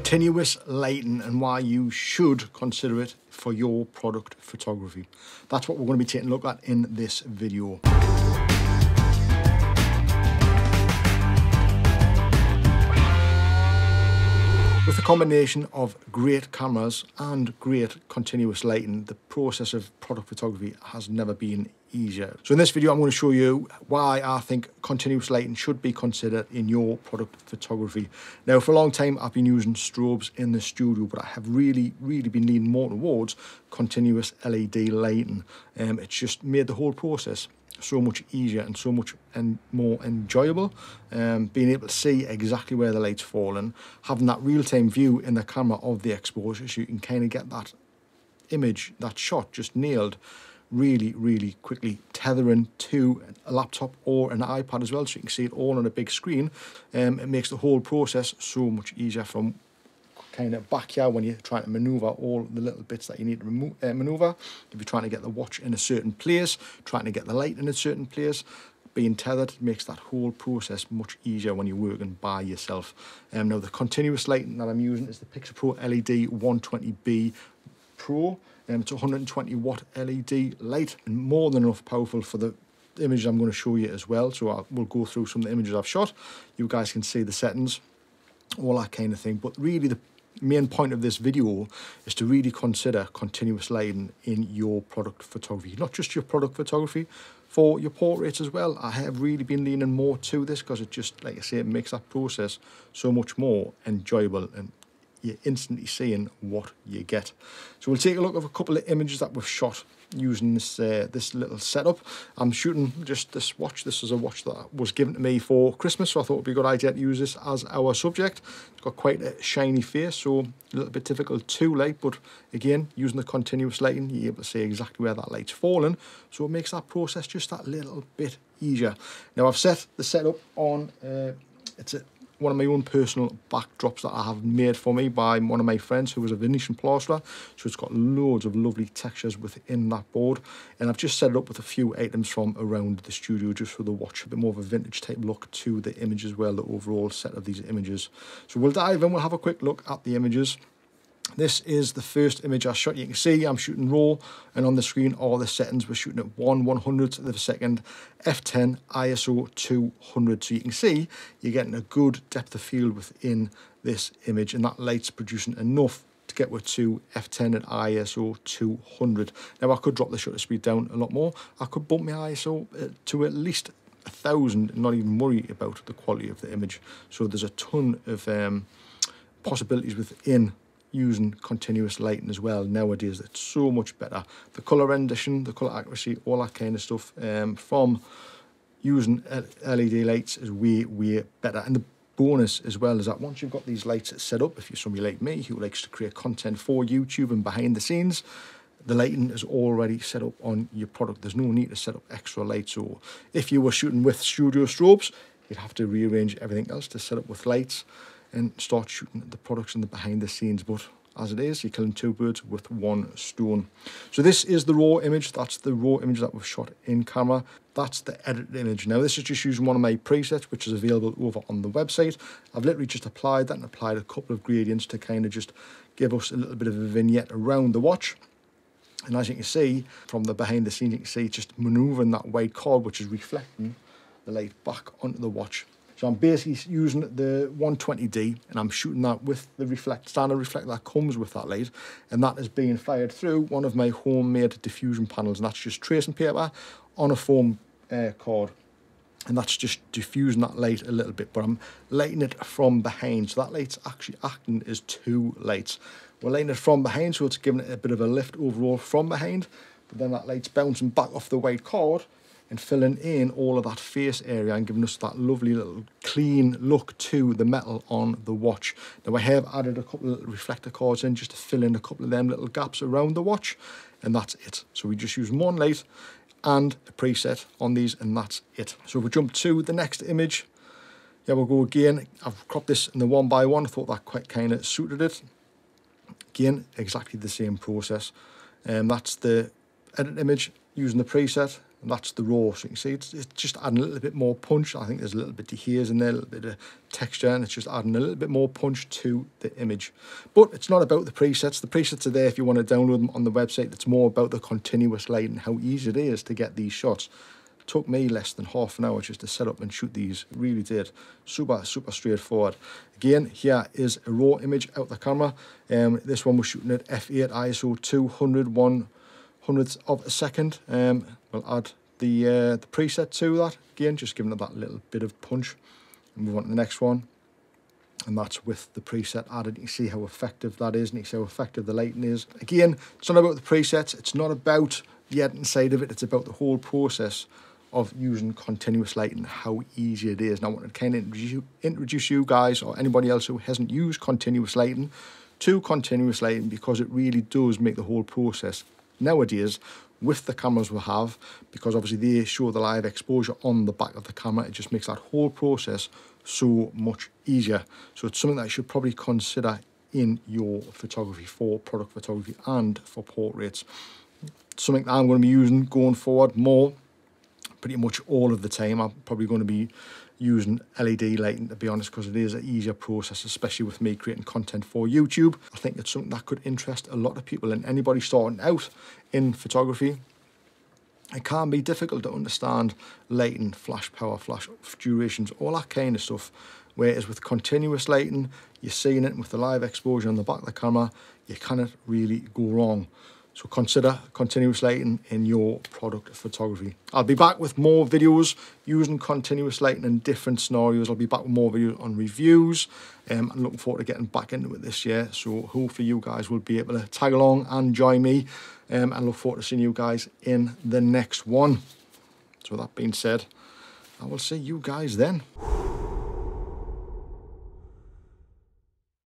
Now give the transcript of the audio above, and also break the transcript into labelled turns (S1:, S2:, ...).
S1: continuous lighting and why you should consider it for your product photography. That's what we're going to be taking a look at in this video. With a combination of great cameras and great continuous lighting, the process of product photography has never been easier. So in this video, I'm going to show you why I think continuous lighting should be considered in your product photography. Now, for a long time, I've been using strobes in the studio, but I have really been leaning more towards continuous LED lighting. It's just made the whole process so much easier and so much more enjoyable. Being able to see exactly where the light's falling, having that real-time view in the camera of the exposure, so you can kind of get that image, that shot just nailed really quickly, tethering to a laptop or an iPad as well, so you can see it all on a big screen. It makes the whole process so much easier from kind of backyard when you're trying to maneuver all the little bits that you need to maneuver. If you're trying to get the watch in a certain place, trying to get the light in a certain place, being tethered makes that whole process much easier when you're working by yourself. Now, the continuous lighting that I'm using is the Pixapro LED 120B Pro. It's a 120 watt LED light and more than enough powerful for the images I'm going to show you as well. So we'll go through some of the images I've shot. You guys can see the settings, all that kind of thing. But really the main point of this video is to really consider continuous lighting in your product photography, not just your product photography, for your portraits as well. I have really been leaning more to this because it just, like I say, it makes that process so much more enjoyable and you're instantly seeing what you get. So we'll take a look at a couple of images that we've shot using this this little setup. I'm shooting just this watch. This is a watch that was given to me for Christmas, so I thought it'd be a good idea to use this as our subject. It's got quite a shiny face, so a little bit difficult to light, but again, using the continuous lighting, you're able to see exactly where that light's falling, so it makes that process just that little bit easier. Now, I've set the setup on, it's one of my own personal backdrops that I have made for me by one of my friends who was a Venetian plasterer. So it's got loads of lovely textures within that board. And I've just set it up with a few items from around the studio just for the watch, a bit more of a vintage type look to the image as well, the overall set of these images. So we'll dive in, we'll have a quick look at the images. This is the first image I shot. You can see I'm shooting RAW, and on the screen all the settings. We're shooting at 1/100th of a second, f10, ISO 200. So you can see you're getting a good depth of field within this image, and that light's producing enough to get with to f10 at ISO 200. Now, I could drop the shutter speed down a lot more. I could bump my ISO to at least 1000 and not even worry about the quality of the image. So there's a ton of possibilities within using continuous lighting as well nowadays. It's so much better. The color rendition, the color accuracy, all that kind of stuff from using LED lights is way better. And the bonus as well is that once you've got these lights set up, if you're somebody like me who likes to create content for YouTube and behind the scenes, the lighting is already set up on your product. There's no need to set up extra lights. So if you were shooting with studio strobes, you'd have to rearrange everything else to set up with lights and start shooting the products in the behind the scenes. But as it is, you're killing two birds with one stone. So this is the raw image. That's the raw image that we've shot in camera. That's the edited image. Now, this is just using one of my presets, which is available over on the website. I've literally just applied that and applied a couple of gradients to kind of just give us a little bit of a vignette around the watch. And as you can see from the behind the scenes, you can see it's just maneuvering that white card, which is reflecting the light back onto the watch. So I'm basically using the 120D and I'm shooting that with the standard reflector that comes with that light, and that is being fired through one of my homemade diffusion panels, and that's just tracing paper on a foam cord, and that's just diffusing that light a little bit, but I'm lighting it from behind, so that light's actually acting as two lights. We're lighting it from behind, so it's giving it a bit of a lift overall from behind, but then that light's bouncing back off the white cord and filling in all of that face area and giving us that lovely little clean look to the metal on the watch. Now, I have added a couple of reflector cords in just to fill in a couple of them little gaps around the watch, and that's it. So we just use one light and a preset on these, and that's it. So if we jump to the next image, yeah, we'll go again. I've cropped this in the 1x1. I thought that quite kind of suited it. Again, exactly the same process. That's the edit image using the preset. and that's the raw. So you can see it's just adding a little bit more punch. I think there's a little bit of hairs in there, a little bit of texture, and it's just adding a little bit more punch to the image. But it's not about the presets. The presets are there if you want to download them on the website. It's more about the continuous lighting, how easy it is to get these shots. It took me less than half an hour just to set up and shoot these. It really did. Super straightforward. Again, here is a raw image out the camera. This one was shooting at f8 ISO 200/100th of a second. We'll add the preset to that. Again, just giving it that little bit of punch. And move on to the next one. And that's with the preset added. You can see how effective that is, and you can see how effective the lighting is. Again, it's not about the presets. It's not about the editing side of it. It's about the whole process of using continuous lighting, how easy it is. And I want to kind of introduce you guys, or anybody else who hasn't used continuous lighting, to continuous lighting, because it really does make the whole process nowadays with the cameras we have, because obviously they show the live exposure on the back of the camera. It just makes that whole process so much easier. So it's something that you should probably consider in your photography, for product photography and for portraits. It's something that I'm going to be using going forward more, pretty much all of the time. I'm probably going to be using LED lighting, to be honest, because it is an easier process, especially with me creating content for YouTube. I think it's something that could interest a lot of people, and anybody starting out in photography. It can be difficult to understand lighting, flash power, flash durations, all that kind of stuff. Whereas with continuous lighting, you're seeing it with the live exposure on the back of the camera, you cannot really go wrong. So consider continuous lighting in your product photography. I'll be back with more videos using continuous lighting in different scenarios. I'll be back with more videos on reviews. I'm looking forward to getting back into it this year. So hopefully you guys will be able to tag along and join me. And look forward to seeing you guys in the next one. So that being said, I will see you guys then.